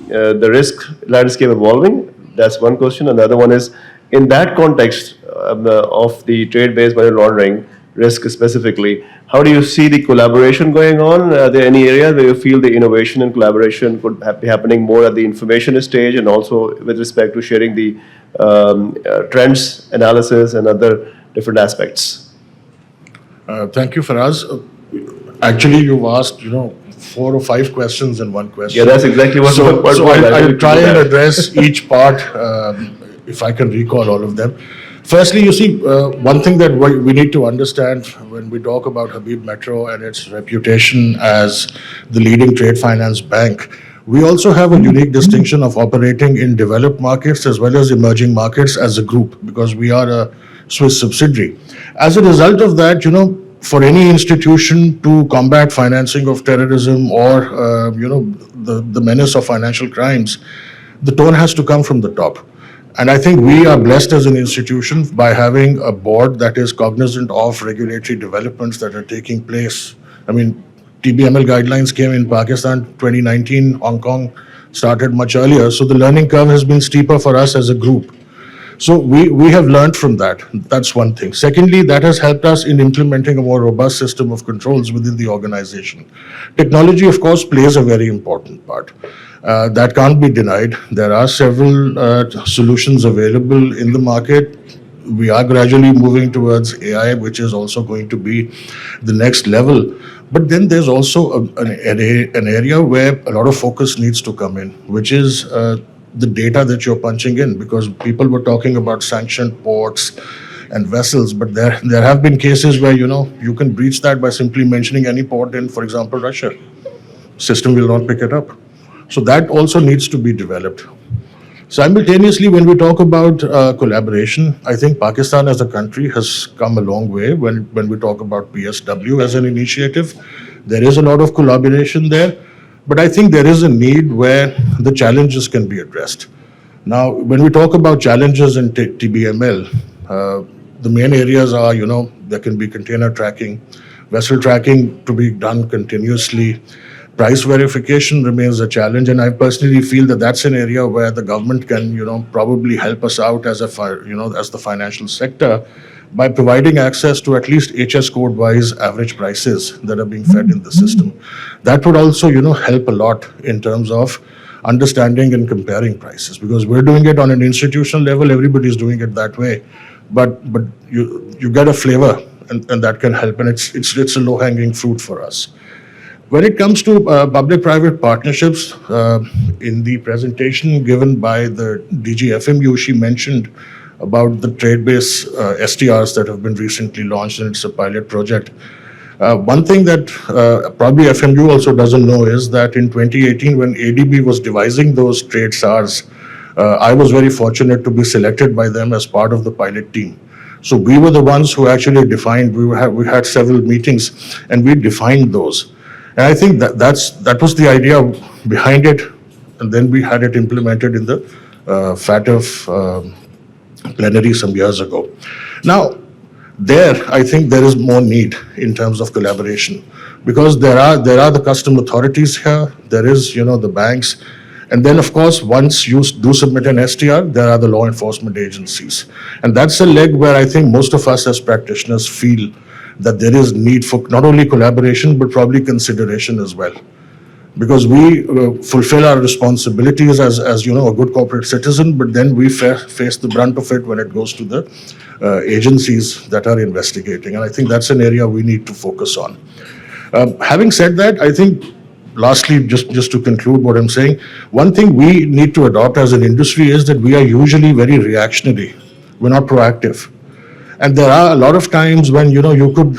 the risk landscape evolving? That's one question. And the other one is, in that context of the trade-based money laundering risk specifically, how do you see the collaboration going on? Are there any areas where you feel the innovation and collaboration could be happening more at the information stage, and also with respect to sharing the trends analysis and other different aspects? Thank you, Faraz. Actually, you've asked, 4 or 5 questions in one question. Yeah, that's exactly what. So I'll try and address each part if I can recall all of them. Firstly, you see, one thing that we need to understand when we talk about Habib Metro and its reputation as the leading trade finance bank, we also have a unique distinction of operating in developed markets as well as emerging markets as a group, because we are a Swiss subsidiary. As a result of that, for any institution to combat financing of terrorism or, the menace of financial crimes, the tone has to come from the top. And I think we are blessed as an institution by having a board that is cognizant of regulatory developments that are taking place. I mean, TBML guidelines came in Pakistan 2019, Hong Kong started much earlier. So the learning curve has been steeper for us as a group. So we have learned from that. That's one thing. Secondly, that has helped us in implementing a more robust system of controls within the organization. Technology, of course, plays a very important part. That can't be denied. There are several solutions available in the market. We are gradually moving towards AI, which is also going to be the next level. But then there's also an area where a lot of focus needs to come in, which is the data that you're punching in, because people were talking about sanctioned ports and vessels, but there have been cases where, you can breach that by simply mentioning any port in, for example, Russia. System will not pick it up. So that also needs to be developed. Simultaneously, when we talk about collaboration, I think Pakistan as a country has come a long way. When we talk about PSW as an initiative, there is a lot of collaboration there. But I think there is a need where the challenges can be addressed. Now, when we talk about challenges in TBML, the main areas are, there can be container tracking, vessel tracking to be done continuously. Price verification remains a challenge, and I personally feel that that's an area where the government can, probably help us out as as the financial sector by providing access to at least HS code-wise average prices that are being fed in the system. That would also, help a lot in terms of understanding and comparing prices, because we're doing it on an institutional level, everybody's doing it that way. But you get a flavor, and that can help, and it's a low-hanging fruit for us. When it comes to public-private partnerships, in the presentation given by the DG FMU, she mentioned about the trade-based STRs that have been recently launched, and it's a pilot project. One thing that probably FMU also doesn't know is that in 2018, when ADB was devising those trade SARs, I was very fortunate to be selected by them as part of the pilot team. So we were the ones who actually defined, we had several meetings, and we defined those. And I think that was the idea behind it, and then we had it implemented in the FATF plenary some years ago. Now, I think there is more need in terms of collaboration, because there are the custom authorities here, there is, the banks, and then of course, once you do submit an STR, there are the law enforcement agencies. And that's a leg where I think most of us as practitioners feel that there is need for not only collaboration, but probably consideration as well. Because we fulfill our responsibilities as a good corporate citizen, but then we face the brunt of it when it goes to the agencies that are investigating. And I think that's an area we need to focus on. Having said that, I think, lastly, just to conclude what I'm saying, one thing we need to adopt as an industry is that we are usually very reactionary. We're not proactive. And there are a lot of times when, you could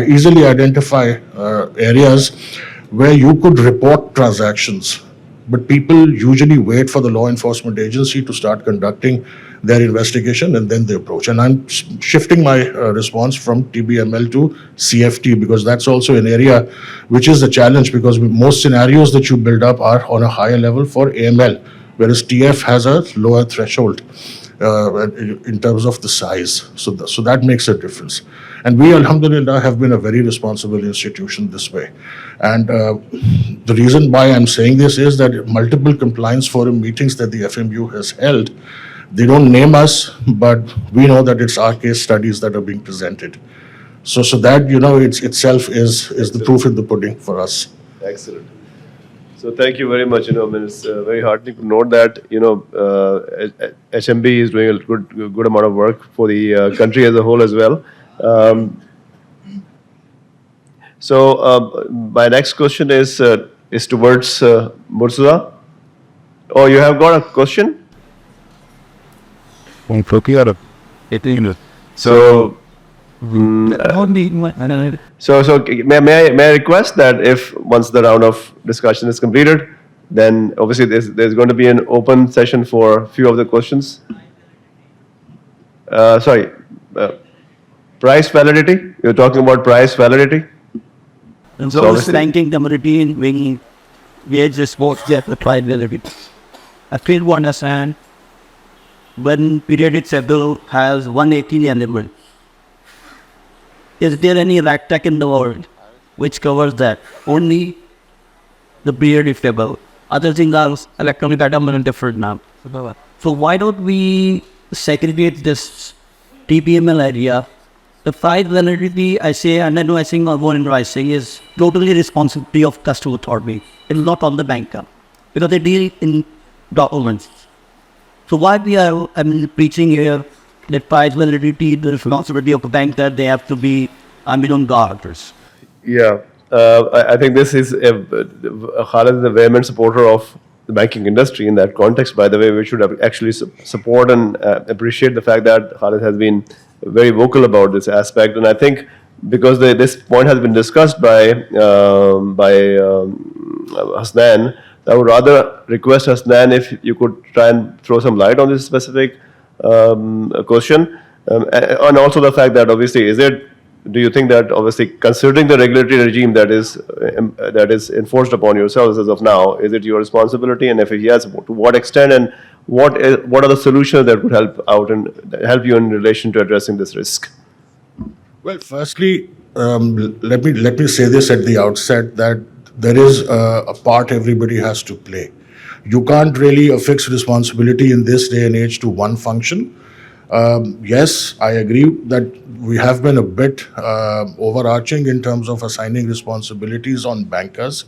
easily identify areas where you could report transactions, but people usually wait for the law enforcement agency to start conducting their investigation, and then they approach. And I'm shifting my response from TBML to CFT, because that's also an area which is a challenge, because most scenarios that you build up are on a higher level for AML, whereas TF has a lower threshold. in terms of the size. So that makes a difference. And we, alhamdulillah, have been a very responsible institution this way. And the reason why I'm saying this is that multiple compliance forum meetings that the FMU has held, they don't name us, but we know that it's our case studies that are being presented. So that, itself is the proof in the pudding for us. Excellent. So thank you very much. I mean, it's very heartening to note that, HMB is doing a good amount of work for the country as a whole as well. So my next question is towards Murtaza. Oh, you have got a question? So may I request that if once the round of discussion is completed, then obviously there's going to be an open session for a few of the questions. Price validity. You're talking about price validity. And so it's banking community in when we just both get the price validity. I feel to understand when periodic table has 180 elements. Is there any RACTEC in the world which covers that? Only the periodic table. Other things are electronic item and different now. So why don't we segregate this TBML area? The price validity, I say, and I think or more in pricing is totally responsibility of customer authority. It's not on the banker because they deal in documents. So why we are preaching here that price validity, the responsibility of the banker, they have to be on guard. Yeah, I think this is Khalid is a vehement supporter of the banking industry in that context. By the way, we should actually support and appreciate the fact that Khalid has been very vocal about this aspect. And I think because this point has been discussed by Hasnain, I would rather request Hasnain if you could try and throw some light on this specific question, and also the fact that obviously do you think that obviously considering the regulatory regime that is enforced upon yourselves as of now, is it your responsibility, and if yes, to what extent, and what are the solutions that would help you in relation to addressing this risk? Well, firstly, let me say this at the outset that there is a part everybody has to play. You can't really affix responsibility in this day and age to one function. Yes, I agree that we have been a bit overarching in terms of assigning responsibilities on bankers,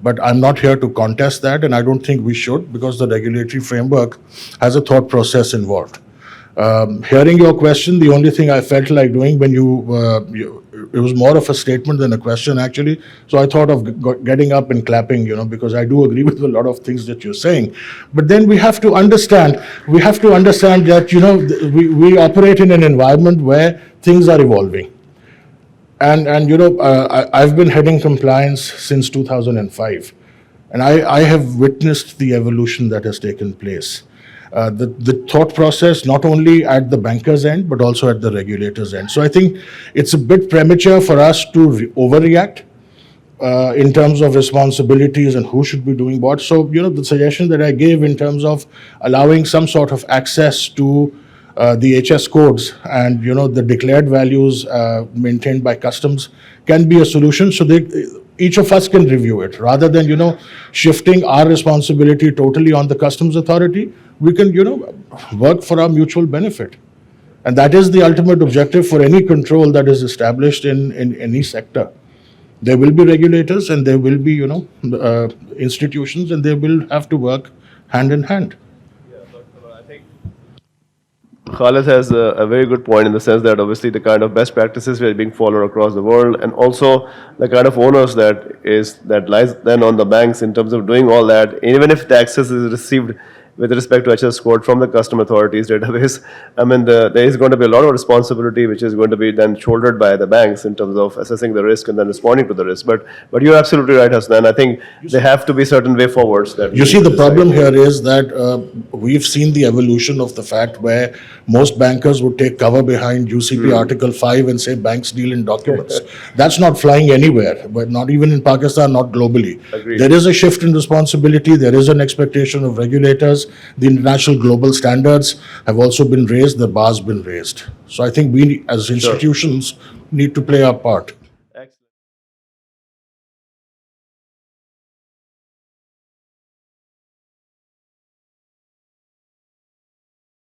but I'm not here to contest that, and I don't think we should, because the regulatory framework has a thought process involved. Hearing your question, the only thing I felt like doing when it was more of a statement than a question actually. So I thought of getting up and clapping, because I do agree with a lot of things that you're saying. But then we have to understand that, we operate in an environment where things are evolving. And I've been heading compliance since 2005. And I have witnessed the evolution that has taken place. The thought process, not only at the banker's end, but also at the regulator's end. So I think it's a bit premature for us to overreact in terms of responsibilities and who should be doing what. So, the suggestion that I gave in terms of allowing some sort of access to the HS codes and, the declared values maintained by customs can be a solution, so that each of us can review it rather than, shifting our responsibility totally on the customs authority. We can, work for our mutual benefit. And that is the ultimate objective for any control that is established in any sector. There will be regulators and there will be, institutions, and they will have to work hand in hand. Yeah, but I think Khalid has a very good point in the sense that obviously the kind of best practices are being followed across the world, and also the kind of onus that lies then on the banks in terms of doing all that, even if the access is received with respect to HS code from the custom authorities database. I mean, there is going to be a lot of responsibility which is going to be then shouldered by the banks in terms of assessing the risk and then responding to the risk. But you're absolutely right, Hasnain. I think there have to be certain way forwards. You see, the problem here is that we've seen the evolution of the fact where most bankers would take cover behind UCP Article 5 and say banks deal in documents. That's not flying anywhere, but not even in Pakistan, not globally. Agreed. There is a shift in responsibility. There is an expectation of regulators. The international global standards have also been raised, the bar's been raised. So I think we, as institutions, need to play our part.